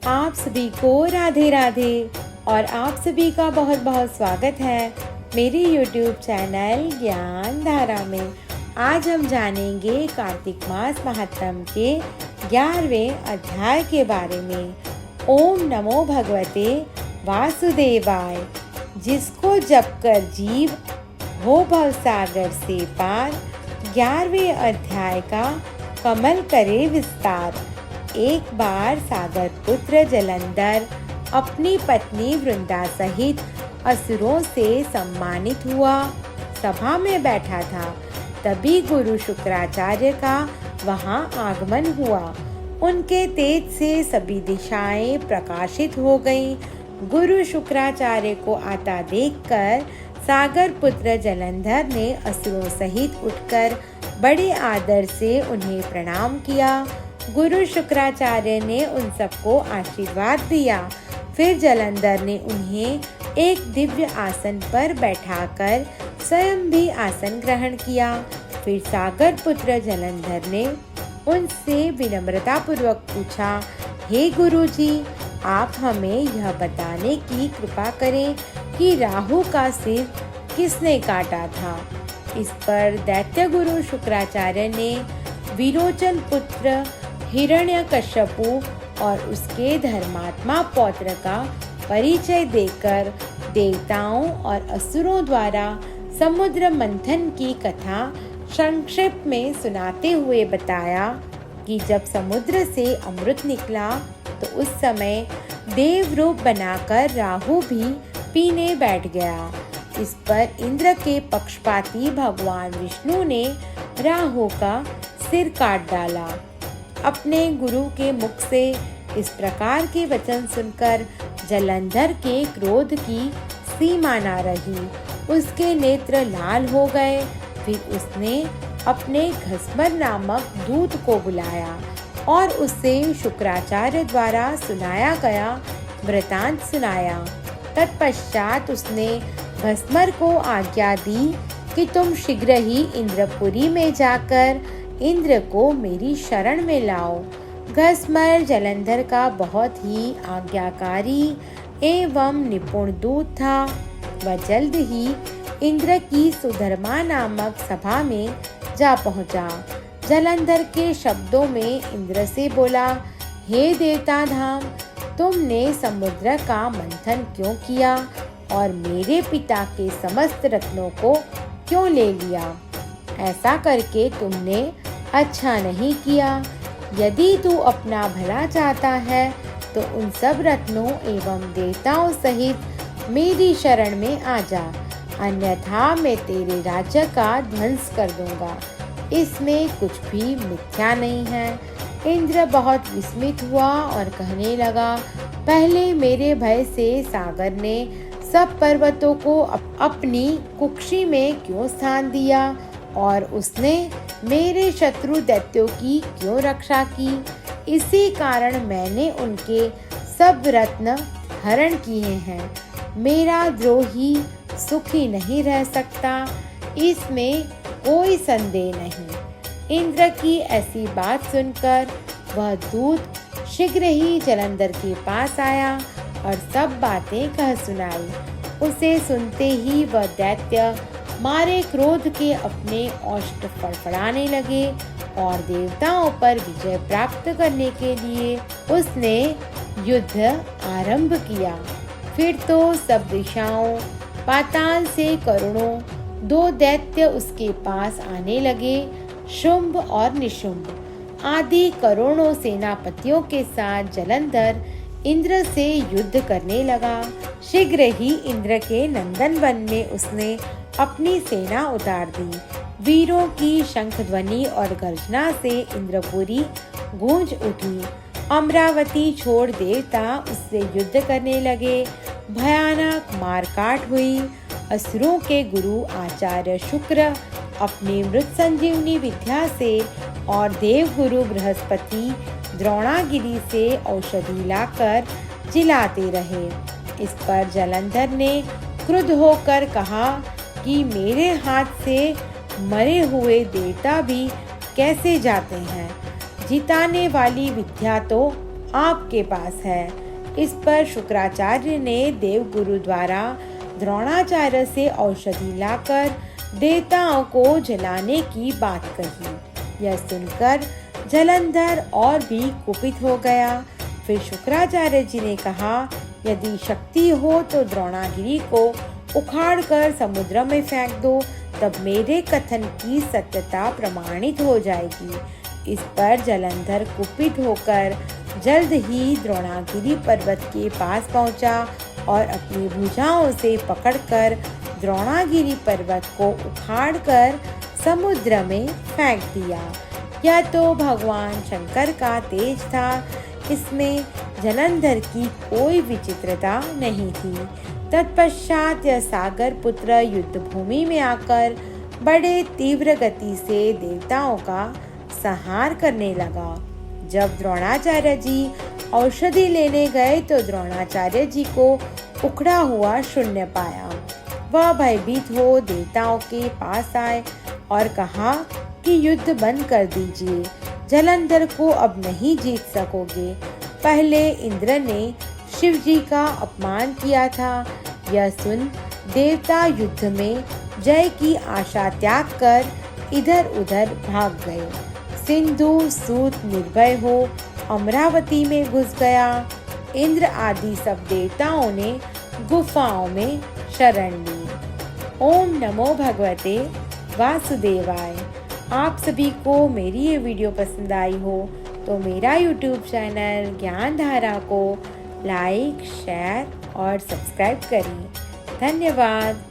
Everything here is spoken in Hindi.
आप सभी को राधे राधे और आप सभी का बहुत बहुत स्वागत है मेरी YouTube चैनल ज्ञान धारा में। आज हम जानेंगे कार्तिक मास महात्म्य के 11वें अध्याय के बारे में। ओम नमो भगवते वासुदेवाय। जिसको जपकर जीव हो भव सागर से पार, 11वें अध्याय का कमल करे विस्तार। एक बार सागर पुत्र जलंधर अपनी पत्नी वृंदा सहित असुरों से सम्मानित हुआ सभा में बैठा था। तभी गुरु शुक्राचार्य का वहां आगमन हुआ। उनके तेज से सभी दिशाएं प्रकाशित हो गईं। गुरु शुक्राचार्य को आता देखकर सागर पुत्र जलंधर ने असुरों सहित उठकर बड़े आदर से उन्हें प्रणाम किया। गुरु शुक्राचार्य ने उन सबको आशीर्वाद दिया। फिर जलंधर ने उन्हें एक दिव्य आसन पर बैठाकर स्वयं भी आसन ग्रहण किया। फिर सागर पुत्र जलंधर ने उनसे विनम्रता पूर्वक पूछा, हे गुरु जी, आप हमें यह बताने की कृपा करें कि राहु का सिर किसने काटा था। इस पर दैत्य गुरु शुक्राचार्य ने विरोचन पुत्र हिरण्यकश्यपु और उसके धर्मात्मा पौत्र का परिचय देकर देवताओं और असुरों द्वारा समुद्र मंथन की कथा संक्षेप में सुनाते हुए बताया कि जब समुद्र से अमृत निकला तो उस समय देव रूप बनाकर राहु भी पीने बैठ गया। इस पर इंद्र के पक्षपाती भगवान विष्णु ने राहु का सिर काट डाला। अपने गुरु के मुख से इस प्रकार के वचन सुनकर जलंधर के क्रोध की सीमा न रही। उसके नेत्र लाल हो गए। फिर उसने अपने घसमर नामक दूत को बुलाया और उससे शुक्राचार्य द्वारा सुनाया गया वृतांत सुनाया। तत्पश्चात उसने घसमर को आज्ञा दी कि तुम शीघ्र ही इंद्रपुरी में जाकर इंद्र को मेरी शरण में लाओ। घसमर जलंधर का बहुत ही आज्ञाकारी एवं निपुण दूत था। वह जल्द ही इंद्र की सुधर्मा नामक सभा में जा पहुंचा। जलंधर के शब्दों में इंद्र से बोला, हे देवता धाम, तुमने समुद्र का मंथन क्यों किया और मेरे पिता के समस्त रत्नों को क्यों ले लिया? ऐसा करके तुमने अच्छा नहीं किया। यदि तू अपना भला चाहता है तो उन सब रत्नों एवं देवताओं सहित मेरी शरण में आ जा, अन्यथा मैं तेरे राज्य का ध्वंस कर दूंगा। इसमें कुछ भी मिथ्या नहीं है। इंद्र बहुत विस्मित हुआ और कहने लगा, पहले मेरे भय से सागर ने सब पर्वतों को अपनी कुक्षी में क्यों स्थान दिया और उसने मेरे शत्रु दैत्यों की क्यों रक्षा की? इसी कारण मैंने उनके सब रत्न हरण किए हैं। मेरा द्रोही सुखी नहीं रह सकता, इसमें कोई संदेह नहीं। इंद्र की ऐसी बात सुनकर वह दूत शीघ्र ही जलंधर के पास आया और सब बातें कह सुनाई। उसे सुनते ही वह दैत्य मारे क्रोध के अपने औष्ठ फड़फड़ाने लगे और देवताओं पर विजय प्राप्त करने के लिए उसने युद्ध आरंभ किया। फिर तो सब दिशाओं पाताल से करोड़ों दो दैत्य उसके पास आने लगे। शुंभ और निशुंभ आदि करोड़ों सेनापतियों के साथ जलंधर इंद्र से युद्ध करने लगा। शीघ्र ही इंद्र के नंदन वन में उसने अपनी सेना उतार दी। वीरों की शंख ध्वनि और गर्जना से इंद्रपुरी गूंज उठी। अमरावती छोड़ देवता उससे युद्ध करने लगे। भयानक मारकाट हुई। असुरों के गुरु आचार्य शुक्र अपनी मृत संजीवनी विद्या से और देव गुरु बृहस्पति द्रोणागिरी से औषधि लाकर जिलाते रहे। इस पर जलंधर ने क्रुद्ध होकर कहा कि मेरे हाथ से मरे हुए देवता भी कैसे जाते हैं? जिताने वाली विद्या तो आपके पास है। इस पर शुक्राचार्य ने देवगुरु द्वारा द्रोणाचार्य से औषधि लाकर देवताओं को जलाने की बात कही। यह सुनकर जलंधर और भी कुपित हो गया। फिर शुक्राचार्य जी ने कहा, यदि शक्ति हो तो द्रोणागिरी को उखाड़कर समुद्र में फेंक दो, तब मेरे कथन की सत्यता प्रमाणित हो जाएगी। इस पर जलंधर कुपित होकर जल्द ही द्रोणागिरी पर्वत के पास पहुंचा और अपनी भुजाओं से पकड़कर द्रोणागिरी पर्वत को उखाड़कर समुद्र में फेंक दिया। यह तो भगवान शंकर का तेज था, इसमें जलंधर की कोई विचित्रता नहीं थी। तत्पश्चात यह सागर पुत्र युद्ध भूमि में आकर बड़े तीव्र गति से देवताओं का संहार करने लगा। जब द्रोणाचार्य जी औषधि लेने गए तो द्रोणाचार्य जी को उखड़ा हुआ शून्य पाया। वह भयभीत हो देवताओं के पास आए और कहा कि युद्ध बंद कर दीजिए, जलंधर को अब नहीं जीत सकोगे। पहले इंद्र ने शिव जी का अपमान किया था। यह सुन देवता युद्ध में जय की आशा त्याग कर इधर उधर भाग गए। सिंधु सूत निर्भय हो अमरावती में घुस गया। इंद्र आदि सब देवताओं ने गुफाओं में शरण ली। ओम नमो भगवते वासुदेवाय। आप सभी को मेरी ये वीडियो पसंद आई हो तो मेरा YouTube चैनल ज्ञान धारा को लाइक, शेयर और सब्सक्राइब करें। धन्यवाद।